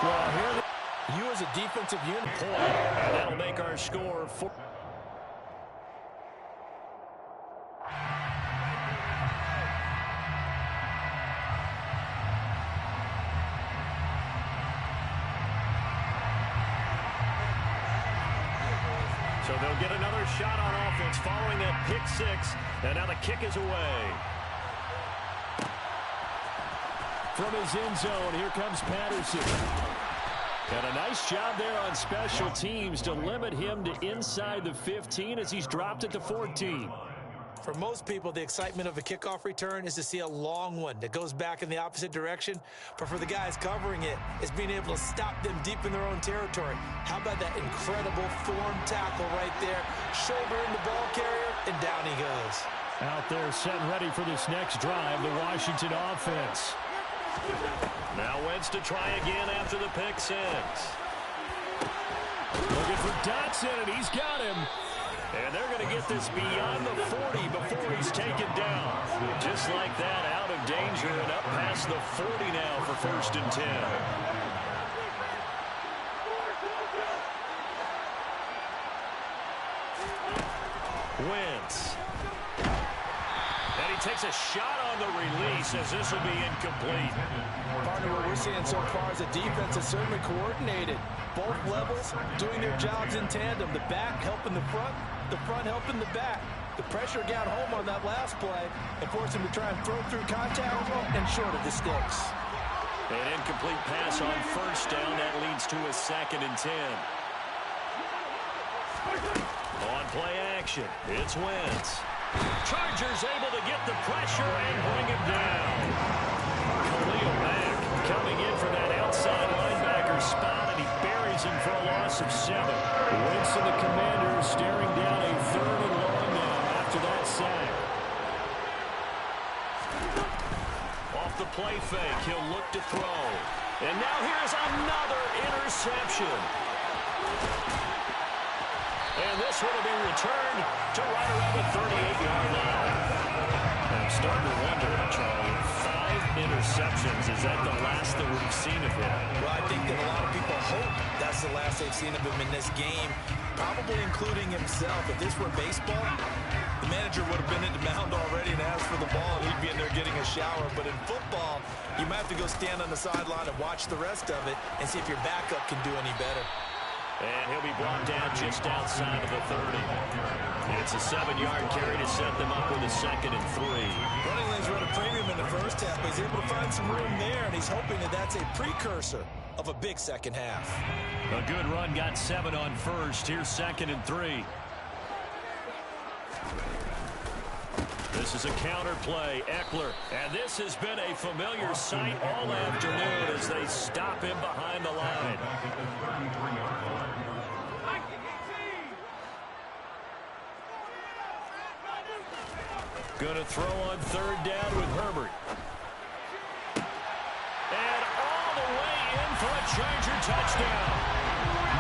Well, here you as a defensive unit point, and that'll make our score 4. So they'll get another shot on offense following that pick six, and now the kick is away. From his end zone, here comes Patterson. And a nice job there on special teams to limit him to inside the 15 as he's dropped at the 14. For most people, the excitement of a kickoff return is to see a long one that goes back in the opposite direction. But for the guys covering it, it's being able to stop them deep in their own territory. How about that incredible form tackle right there? Shoulder in the ball carrier, and down he goes. Out there set ready for this next drive, the Washington offense. Now Wentz to try again after the pick six. Looking for Dotson, and he's got him. And they're going to get this beyond the 40 before he's taken down. Just like that, out of danger and up past the 40 now for 1st and 10. Wentz. And he takes a shot on the release as this will be incomplete. Partner, what we're seeing so far is a defense that's certainly coordinated. Both levels doing their jobs in tandem. The back helping the front helping the back. The pressure got home on that last play and forced him to try and throw through contact and short of the sticks. An incomplete pass on 1st down. That leads to a 2nd and 10. On play action, it's Wentz. Chargers able to get the pressure and bring him down. Khalil Mack coming in for that outside linebacker spot, and he buries him for a loss of 7. Wentz and the Commanders staring down a 3rd and long now after that sack. Off the play fake, he'll look to throw. And now here's another interception. And this one will be returned to right around the 38-yard line. I'm starting to wonder, Charlie, 5 interceptions. Is that the last that we've seen of him? Well, I think that a lot of people hope that's the last they've seen of him in this game, probably including himself. If this were baseball, the manager would have been in the mound already and asked for the ball, and he'd be in there getting a shower. But in football, you might have to go stand on the sideline and watch the rest of it and see if your backup can do any better. And he'll be brought down just outside of the 30. It's a 7-yard carry to set them up with a 2nd and 3. Running lanes run a premium in the first half, but he's able to find some room there, and he's hoping that that's a precursor of a big second half. A good run got 7 on 1st. Here's 2nd and 3. This is a counter play, Eckler. And this has been a familiar sight all afternoon as they stop him behind the line. Going to throw on 3rd down with Herbert. And all the way in for a Charger touchdown.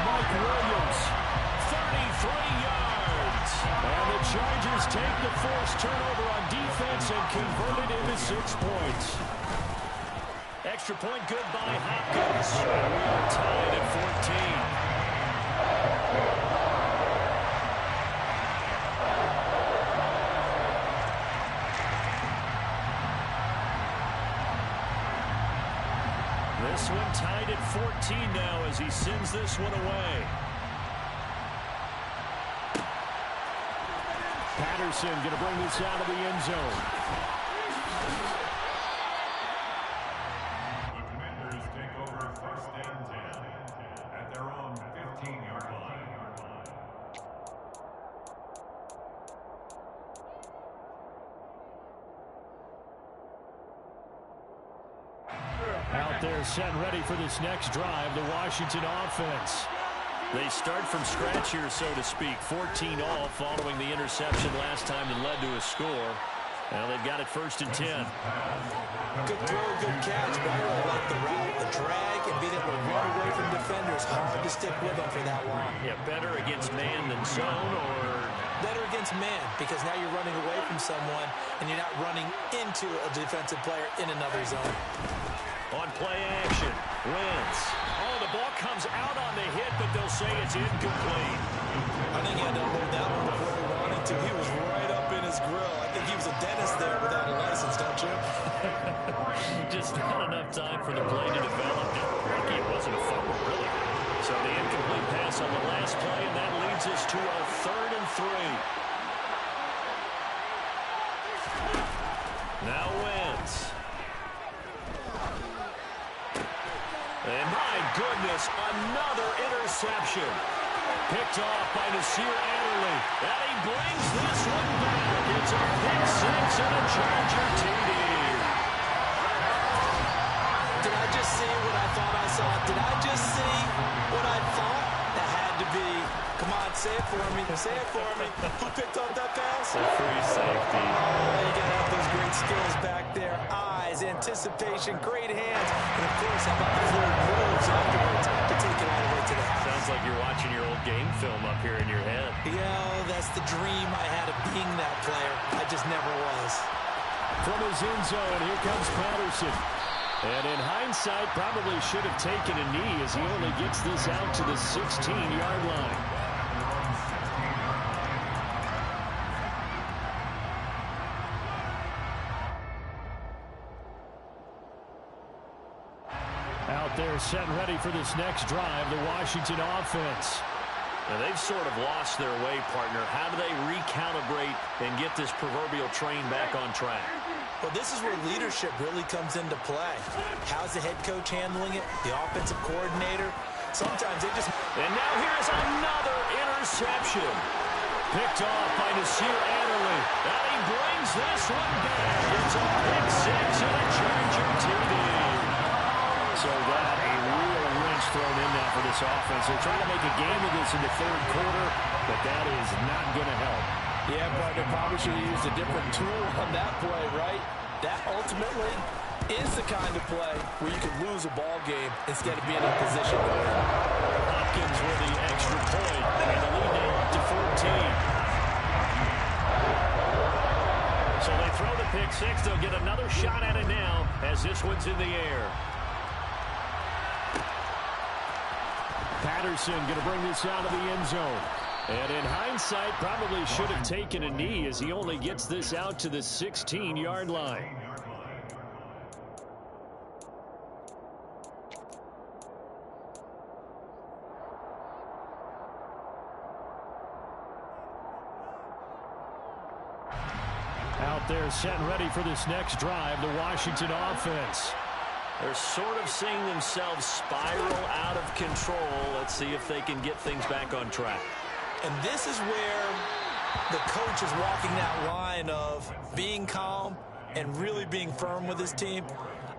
Mike Williams, 33 yards. And the Chargers take the forced turnover on defense and convert it into 6 points. Extra point good by Hopkins. And we are tied at 14. This one tied at 14 now as he sends this one away. Patterson going to bring this out of the end zone. The Commanders take over 1st and 10 at their own 15-yard line. Out there set ready for this next drive, the Washington offense. They start from scratch here, so to speak. 14 all following the interception last time that led to a score. Well, they've got it 1st and 10. Good throw, good catch, but I really like the route, the drag, and being able to run away from defenders. Hard to stick with them for that long. Yeah, better against man than zone, or better against man, because now you're running away from someone and you're not running into a defensive player in another zone. on play action. Wentz on ball comes out on the hit, but they'll say it's incomplete. I think he had to unload that one before he wanted to. He was right up in his grill. I think he was a dentist there without a license, don't you? Just not enough time for the play to develop. Lucky it wasn't a fumble, really. So the incomplete pass on the last play, and that leads us to a 3rd and 3. Now Wentz. And my goodness, another interception. Picked off by Nasir Adderley. And he brings this one back. It's a pick 6 and a Charger TD. Did I just see what I thought I saw? Did I just see what I thought? That had to be. Come on, say it for me. Say it for me. Who picked up that pass? A free safety. Oh, you got to have those great skills back there. Eyes, anticipation, great hands. And, of course, how about those little moves afterwards to take it all the way to the house? Sounds like you're watching your old game film up here in your head. Yeah, that's the dream I had of being that player. I just never was. From his end zone, here comes Patterson. And in hindsight, probably should have taken a knee as he only gets this out to the 16-yard line. Out there set and ready for this next drive, the Washington offense. Now they've sort of lost their way, partner. How do they recalibrate and get this proverbial train back on track? Well, this is where leadership really comes into play. How's the head coach handling it? The offensive coordinator? Sometimes they just... And now here's another interception. Picked off by Nasir Adderley. And he brings this one back. It's a pick 6 and a Charger TD. So that a real wrench thrown in now for this offense. They're trying to make a game of this in the 3rd quarter, but that is not going to help. Yeah, but they probably should have used a different tool on that play, right? That ultimately is the kind of play where you can lose a ball game instead of being in a position to win. Hopkins with the extra point, and the lead now up to 14. So they throw the pick 6. They'll get another shot at it now as this one's in the air. Patterson going to bring this out of the end zone. And in hindsight, probably should have taken a knee as he only gets this out to the 16-yard line. Out there set and ready for this next drive, the Washington offense. They're sort of seeing themselves spiral out of control. Let's see if they can get things back on track. And this is where the coach is walking that line of being calm and really being firm with his team.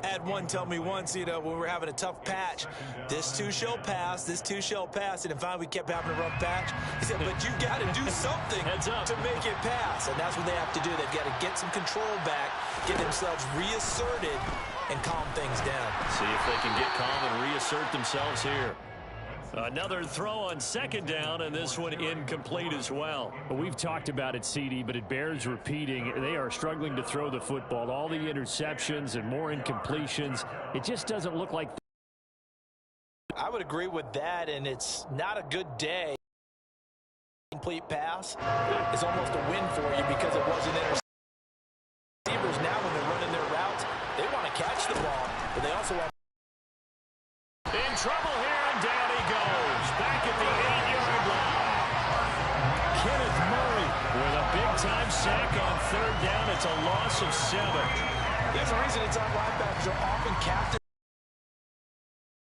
I had one tell me once, when we were having a tough patch, this too shall pass, this too shall pass. And finally we kept having a rough patch. He said, but you got to do something to make it pass. And that's what they have to do. They've got to get some control back, get themselves reasserted, and calm things down. See if they can get calm and reassert themselves here. Another throw on 2nd down, and this one incomplete as well. We've talked about it, CD, but it bears repeating. They are struggling to throw the football. All the interceptions and more incompletions. It just doesn't look like... I would agree with that, and it's not a good day. Complete pass is almost a win for you because it wasn't intercepted. Receivers now, when they're running their routes, they want to catch the ball, but they also want... In trouble here, and down he goes. Back at the 8-yard line. Kenneth Murray with a big-time sack on 3rd down. It's a loss of 7. There's a reason it's on linebackers are often captain.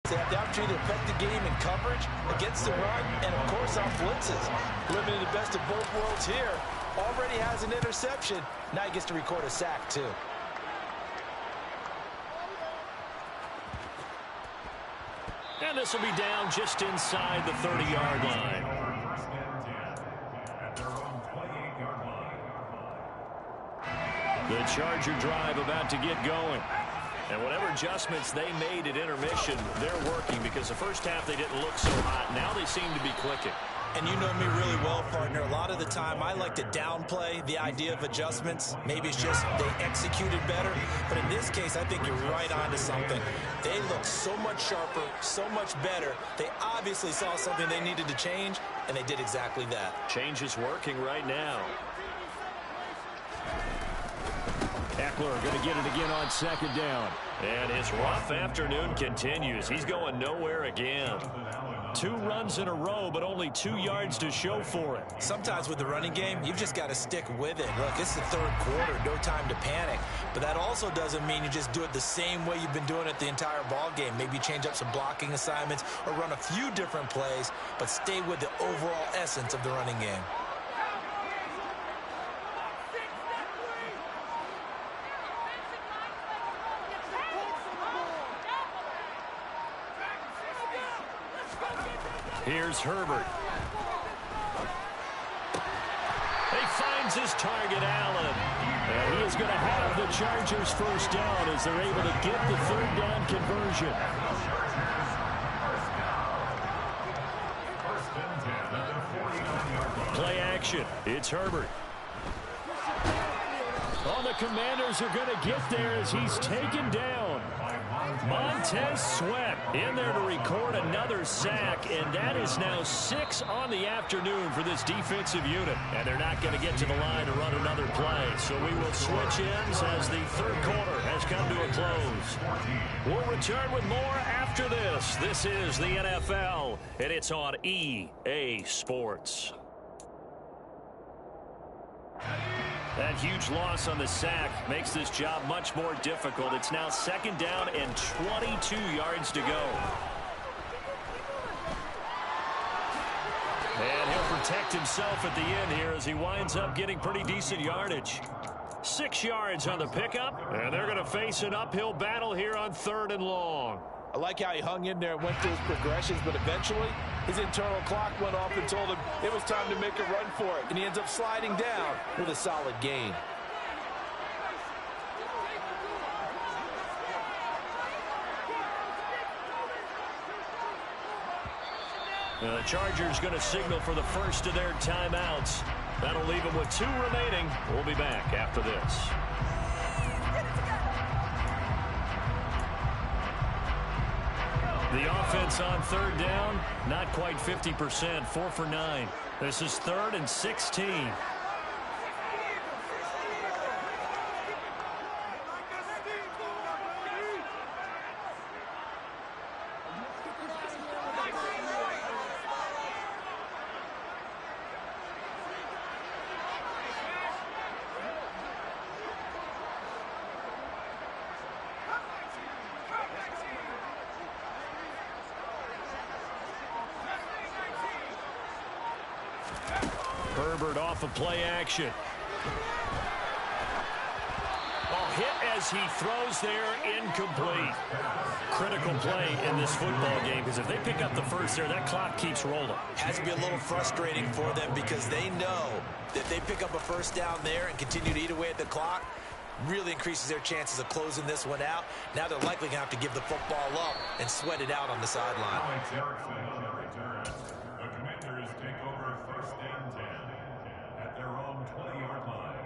They have the opportunity to affect the game in coverage, against the run, and, of course, on blitzes. Living in the best of both worlds here. Already has an interception. Now he gets to record a sack, too. And this will be down just inside the 30-yard line. The Charger drive about to get going. And whatever adjustments they made at intermission, they're working because the first half they didn't look so hot. Now they seem to be clicking. And you know me really well, partner. A lot of the time, I like to downplay the idea of adjustments. Maybe it's just they executed better. But in this case, I think you're right on to something. They look so much sharper, so much better. They obviously saw something they needed to change, and they did exactly that. Change is working right now. Eckler going to get it again on second down. And his rough afternoon continues. He's going nowhere again. 2 runs in a row, but only 2 yards to show for it. Sometimes with the running game, you've just got to stick with it. Look, it's the third quarter, no time to panic. But that also doesn't mean you just do it the same way you've been doing it the entire ball game. Maybe change up some blocking assignments or run a few different plays, but stay with the overall essence of the running game. Here's Herbert. He finds his target, Allen. And he is going to have the Chargers first down as they're able to get the third down conversion. Play action. It's Herbert. Oh, the Commanders are going to get there as he's taken down. Montez Sweat in there to record another sack, and that is now 6 on the afternoon for this defensive unit. And they're not going to get to the line to run another play. So we will switch ends as the third quarter has come to a close. We'll return with more after this. This is the NFL, and it's on EA Sports. That huge loss on the sack makes this job much more difficult. It's now second down and 22 yards to go. And he'll protect himself at the end here as he winds up getting pretty decent yardage. 6 yards on the pickup, and they're going to face an uphill battle here on 3rd and long. I like how he hung in there and went through his progressions, but eventually his internal clock went off and told him it was time to make a run for it, and he ends up sliding down with a solid gain. The Chargers going to signal for the first of their timeouts. That'll leave them with 2 remaining. We'll be back after this. The offense on 3rd down, not quite 50%, 4 for 9. This is 3rd and 16. Herbert off of play action. Oh, hit as he throws there, incomplete. Critical play in this football game because if they pick up the first there, that clock keeps rolling. Has to be a little frustrating for them because they know that they pick up a first down there and continue to eat away at the clock, really increases their chances of closing this one out. Now they're likely going to have to give the football up and sweat it out on the sideline. The Commanders take over 1st and 10 at their own 20-yard line.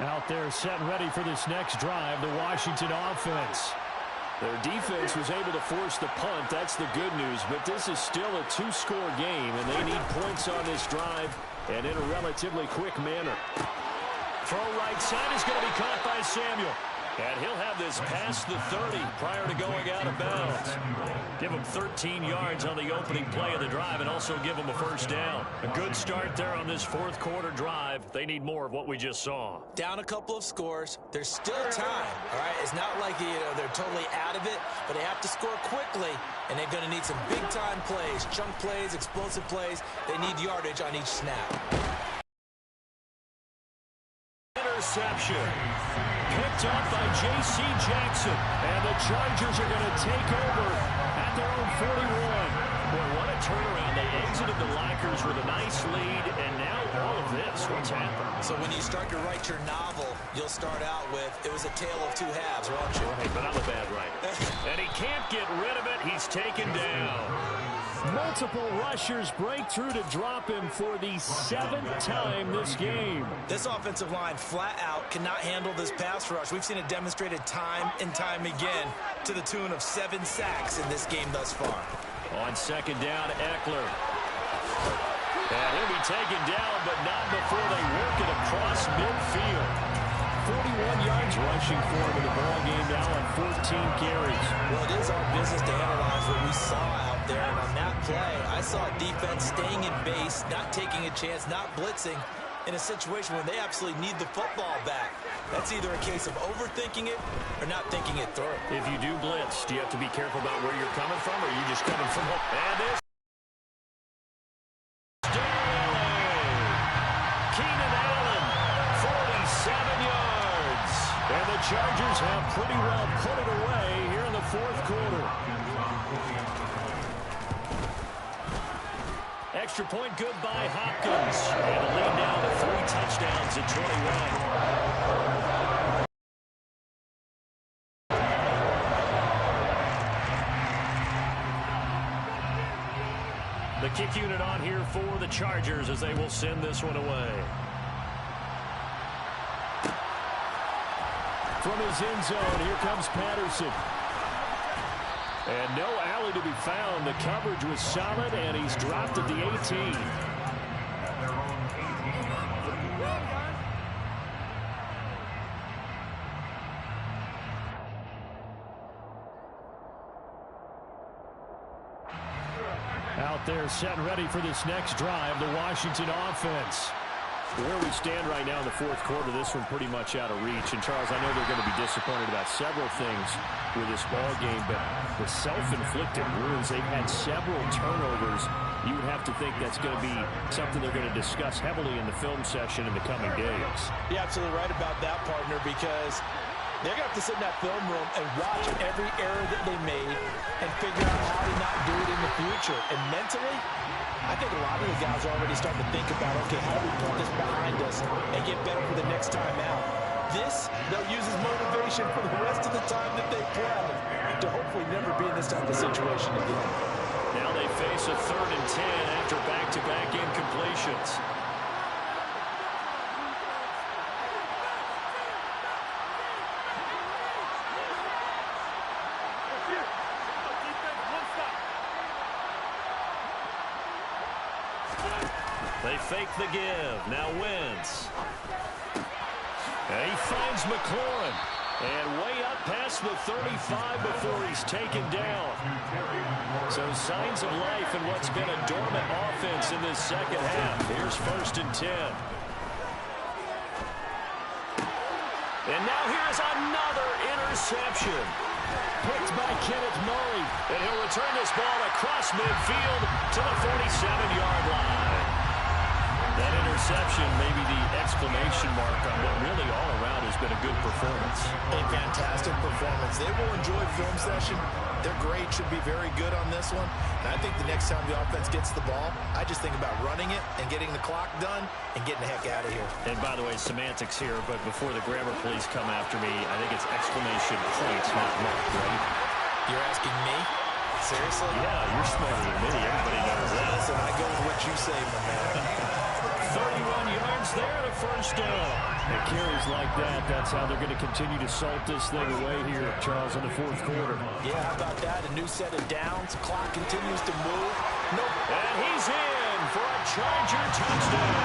Out there set and ready for this next drive, the Washington offense. Their defense was able to force the punt. That's the good news, but this is still a 2-score game, and they need points on this drive and in a relatively quick manner. Throw right side is going to be caught by Samuel. And he'll have this past the 30 prior to going out of bounds. Give him 13 yards on the opening play of the drive and also give him a first down. A good start there on this 4th quarter drive. They need more of what we just saw. Down a couple of scores. There's still time, all right? It's not like they're totally out of it, but they have to score quickly, and they're going to need some big-time plays, chunk plays, explosive plays. They need yardage on each snap. Interception. Picked up by J.C. Jackson. And the Chargers are going to take over at their own 41. Boy, what a turnaround. They exited the lockers with a nice lead, and now all of this. What's happened? So when you start to write your novel, you'll start out with, it was a tale of two halves, won't you? Right, but I'm a bad writer. And he can't get rid of it. He's taken down. Multiple rushers break through to drop him for the 7th time this game. This offensive line flat out cannot handle this pass rush. We've seen it demonstrated time and time again to the tune of 7 sacks in this game thus far. On 2nd down, Eckler. And he'll be taken down, but not before they work it across midfield. 41 yards rushing for him in the ball game now on 14 carries. Well, it is our business to analyze what we saw out there. And on that play, I saw defense staying in base, not taking a chance, not blitzing in a situation where they absolutely need the football back. That's either a case of overthinking it or not thinking it through. If you do blitz, do you have to be careful about where you're coming from, or are you just coming from home? And this Chargers have pretty well put it away here in the 4th quarter. Extra point good by Hopkins. And a lead down to 3 touchdowns at 21. The kick unit on here for the Chargers as they will send this one away. From his end zone, here comes Patterson. And no alley to be found. The coverage was solid, and he's dropped at the 18. Out there set and ready for this next drive, the Washington offense. Where we stand right now in the 4th quarter, this one pretty much out of reach. And, Charles, I know they're going to be disappointed about several things with this ball game, but the self-inflicted wounds, they've had several turnovers. You would have to think that's going to be something they're going to discuss heavily in the film session in the coming days. You're absolutely right about that, partner, because they're going to have to sit in that film room and watch every error that they made and figure out how to not do it in the future. And mentally, I think a lot of the guys are already starting to think about, okay, how do we put this behind us and get better for the next time out? This, they'll use as motivation for the rest of the time that they play to hopefully never be in this type of situation again. Now they face a 3rd and 10 after back-to-back incompletions. They fake the give. Now Wentz. And he finds McLaurin. And way up past the 35 before he's taken down. So signs of life in what's been a dormant offense in this 2nd half. Here's 1st and 10. And now here's another interception. Picked by Kenneth Murray. And he'll return this ball across midfield to the 47-yard line. That interception may be the exclamation mark on what really all around has been a good performance. A fantastic performance. They will enjoy film session. Their grade should be very good on this one. And I think the next time the offense gets the ball, I just think about running it and getting the clock done and getting the heck out of here. And by the way, semantics here, but before the grammar police come after me, I think it's exclamation points, not mark, right? You're asking me? Seriously? Yeah, you're smarter than me. Everybody knows that. Listen, I go with what you say, my man. 31 yards there to 1st down. And carries like that, that's how they're going to continue to salt this thing away here, Charles, in the 4th quarter. Yeah, how about that? A new set of downs. Clock continues to move. Nope. And he's in for a Charger touchdown.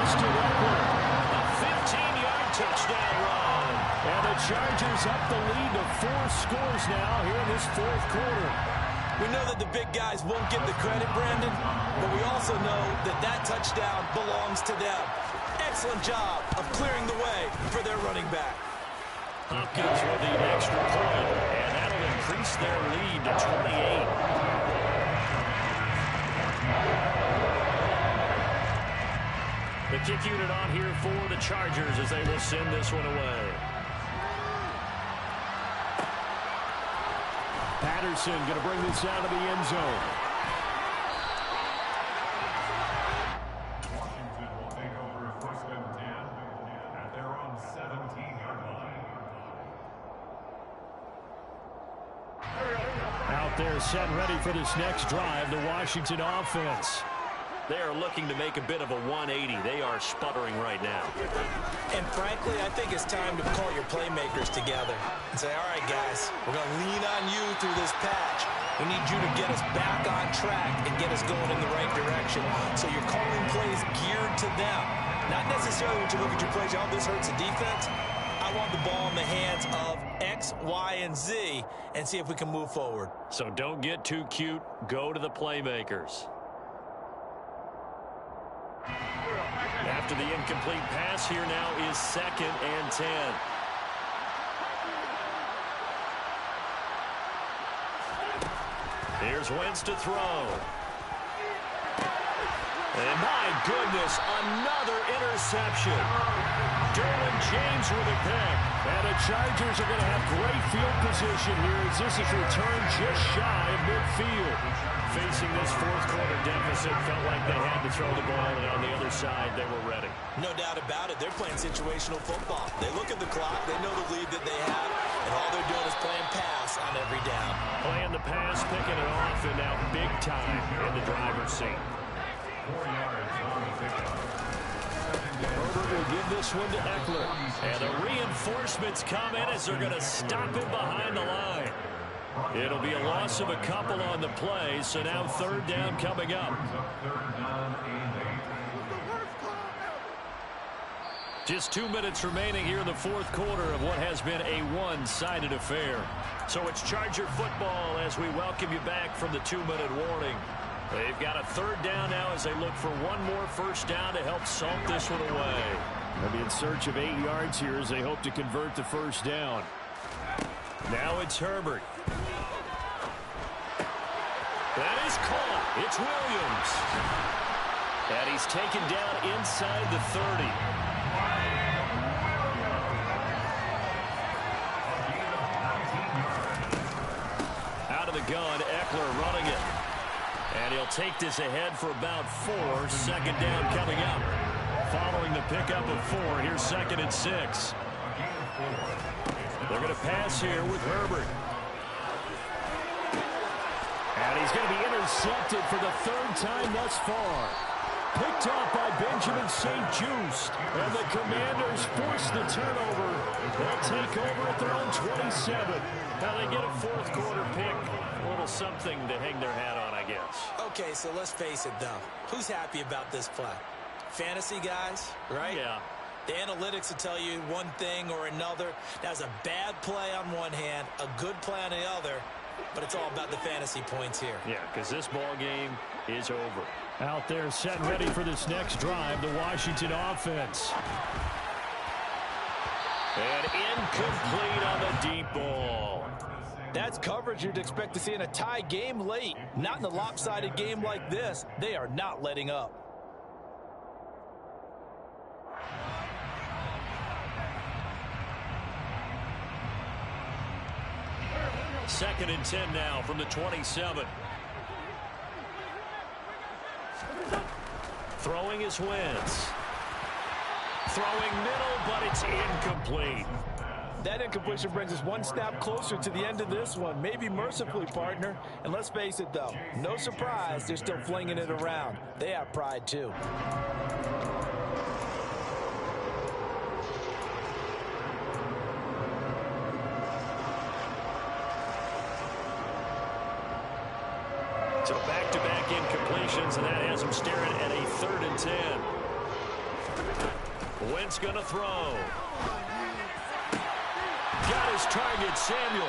Austin Eckler, a 15-yard touchdown run. And the Chargers up the lead to 4 scores now here in this 4th quarter. We know that the big guys won't get the credit, Brandon, but we also know that that touchdown belongs to them. Excellent job of clearing the way for their running back. Hopkins with the extra point, and that'll increase their lead to 28. The kick unit on here for the Chargers as they will send this one away. Patterson going to bring this out of the end zone. Washington will take over 1st and 10 at their own 17-yard line. Out there set ready for this next drive, the Washington offense. They are looking to make a bit of a 180. They are sputtering right now. And frankly, I think it's time to call your playmakers together and say, all right, guys, we're going to lean on you through this patch. We need you to get us back on track and get us going in the right direction. So you're calling plays geared to them. Not necessarily when you look at your plays, oh, this hurts the defense. I want the ball in the hands of X, Y, and Z and see if we can move forward. So don't get too cute. Go to the playmakers. After the incomplete pass, here now is 2nd and 10. Here's Wentz to throw. And my goodness, another interception. Derwin James with a pick. And the Chargers are going to have great field position here as this is returned just shy of midfield. Facing this fourth-quarter deficit, felt like they had to throw the ball, and on the other side, they were ready. No doubt about it. They're playing situational football. They look at the clock. They know the lead that they have, and all they're doing is playing pass on every down. Playing the pass, picking it off, and now big time in the driver's seat. 4 yards on the pickup. Herbert will give this one to Eckler. And the reinforcements come in as they're going to stop him behind the line. It'll be a loss of a couple on the play, so now 3rd down coming up. Just 2 minutes remaining here in the 4th quarter of what has been a one-sided affair. So it's Charger football as we welcome you back from the 2-minute warning. They've got a 3rd down now as they look for one more first down to help salt this one away. They'll be in search of 8 yards here as they hope to convert the first down. Now it's Herbert. That is caught. It's Williams. And he's taken down inside the 30. Out of the gun, Eckler running it. And he'll take this ahead for about 4. 2nd down coming up. Following the pickup of 4, here's 2nd and 6. They're going to pass here with Herbert. And he's going to be intercepted for the 3rd time thus far. Picked off by Benjamin St. Just. And the Commanders force the turnover. They'll take over at their own 27. Now they get a 4th quarter pick. A little something to hang their hat on, I guess. Okay, so let's face it, though. Who's happy about this play? Fantasy guys, right? Yeah. The analytics will tell you one thing or another. That's a bad play on one hand, a good play on the other, but it's all about the fantasy points here. Yeah, because this ball game is over. Out there set ready for this next drive, the Washington offense. And incomplete on the deep ball. That's coverage you'd expect to see in a tie game late. Not in a lopsided game like this. They are not letting up. 2nd and 10 now from the 27. Throwing is Wentz. Throwing middle, but it's incomplete. That incompletion brings us one snap closer to the end of this one. Maybe mercifully, partner. And let's face it, though. No surprise, they're still flinging it around. They have pride, too. So back-to-back incompletions, and that has him staring at a 3rd and 10. Wentz going to throw. Got his target, Samuel.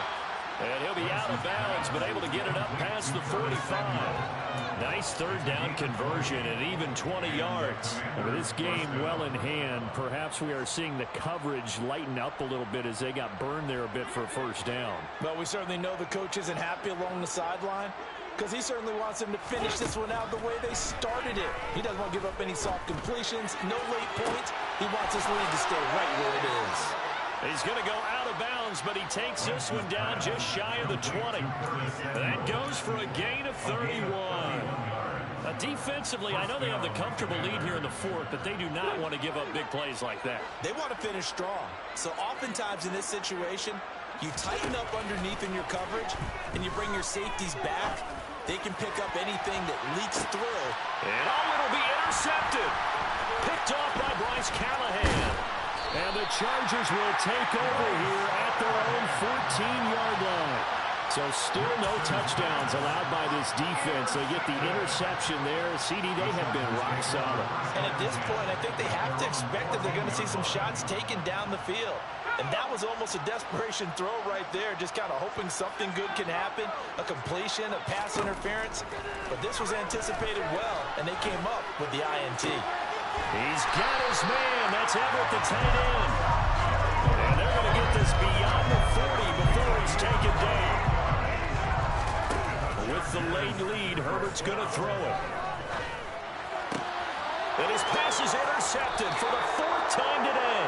And he'll be out of bounds, but able to get it up past the 45. Nice 3rd down conversion and even 20 yards. With this game well in hand, perhaps we are seeing the coverage lighten up a little bit as they got burned there a bit for a first down. But we certainly know the coach isn't happy along the sideline, because he certainly wants them to finish this one out the way they started it. He doesn't want to give up any soft completions, no late points. He wants his lead to stay right where it is. He's going to go out of bounds but he takes this one down just shy of the 20. That goes for a gain of 31. Defensively, I know they have the comfortable lead here in the fourth, but they do not want to give up big plays like that. They want to finish strong. So oftentimes in this situation, you tighten up underneath in your coverage, and you bring your safeties back. They can pick up anything that leaks through. And it'll be intercepted. Picked off by Bryce Callahan. And the Chargers will take over here at their own 14-yard line. So still no touchdowns allowed by this defense. They get the interception there. CD, they have been rock solid. And at this point, I think they have to expect that they're going to see some shots taken down the field. And that was almost a desperation throw right there, just kind of hoping something good can happen, a completion, a pass interference. But this was anticipated well, and they came up with the INT. He's got his man. That's Everett, the tight end. And they're going to get this beyond the 40 before he's taken down. With the late lead, Herbert's going to throw it. And his pass is intercepted for the fourth time today.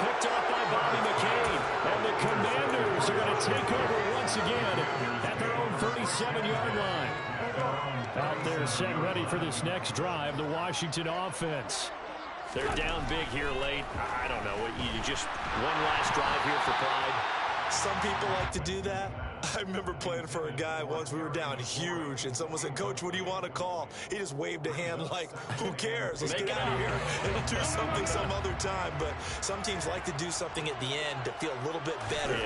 Picked off by Bobby McCain. And the Commanders are going to take over once again at their own 37-yard line. Out there set ready for this next drive, the Washington offense. They're down big here late. I don't know. You just one last drive here for pride. Some people like to do that. I remember playing for a guy once. We were down huge, and someone said, "Coach, what do you want to call?" He just waved a hand like, who cares? Let's get out of here and we'll do something some other time. But some teams like to do something at the end to feel a little bit better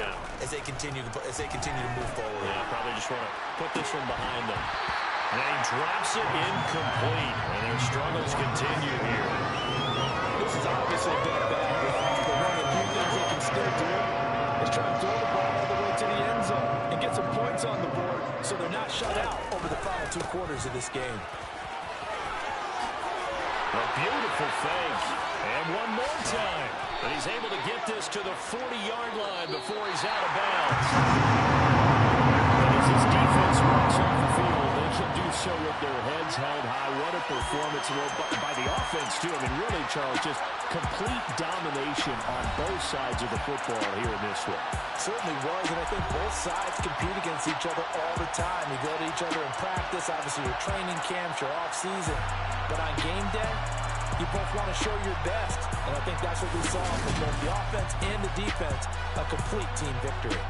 as they continue to move forward. Yeah, probably just want to put this one behind them. And he drops it incomplete, and their struggles continue here. This is obviously been a bad defense, but one of the few things they can still do is try to throw the ball all the way to the end zone and get some points on the board so they're not shut out over the final 2 quarters of this game. A beautiful fake. And one more time. And he's able to get this to the 40-yard line before he's out of bounds. And as his defense walks off the field, they can do so with their heads held high. What a performance by the offense, too. I mean, really, Charles, just complete domination on both sides of the football here in this one. Certainly was, and I think both sides compete against each other all the time. You go to each other in practice, obviously your training camps, your off-season. But on game day, you both want to show your best. And I think that's what we saw from both the offense and the defense, a complete team victory.